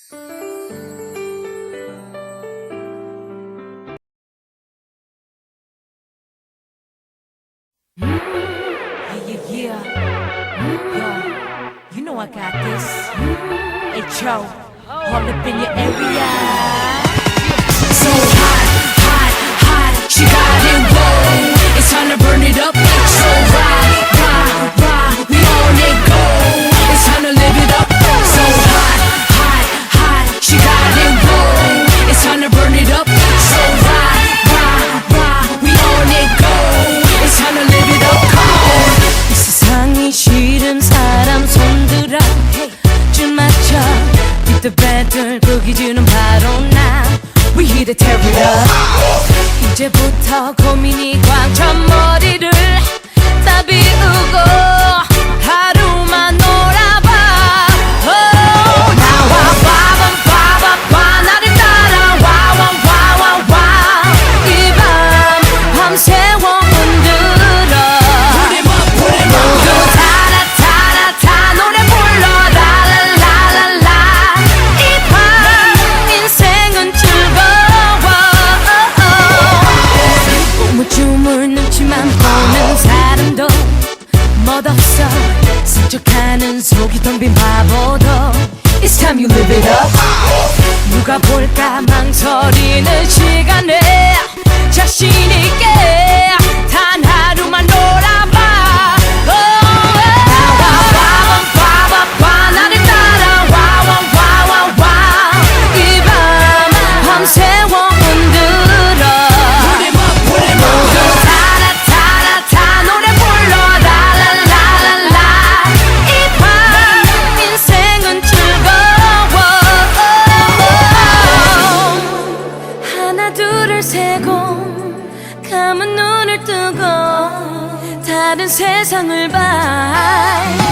You know I got this. Hey, Joe, all up in your area. So hot, hot, hot, she got it whoa. It's time to burn it up. So ride, ride, ride, we on it go. It's time to live it up. So hot, hot, hot, she got it whoa. It's time to burn it up. So ride, ride, ride, we on it go. It's time to live it up. Come on. 이 세상이 싫은 사람 손들어 줄 맞춰 Beat the battle 보기 주는 바로 나 We here to tear it up 이제부터 고민이 꽉 찬 머리를 다 비우고 하루만 놀아봐 나와 봐봐 나를 따라와 이 밤 밤새워 흔들어 모두 타라타라타 노래 불러 라라라라라 이 밤 인생은 즐거워 우물쭈물 눈치만 보는 사람도 멋없어 슬쩍하는 속이 텅 빈 바보도 It's time you live it up 누가 볼까 망설이는 시간에 자신있게 단 하루만 놀아봐 나와 나를 따라와 이 밤 밤새워 흔들어 모두 타라타라타 노래 불러 라라라라라 이 밤 인생은 즐거워 하나 둘을 세고 감은 눈을 뜨고 다른 세상을 봐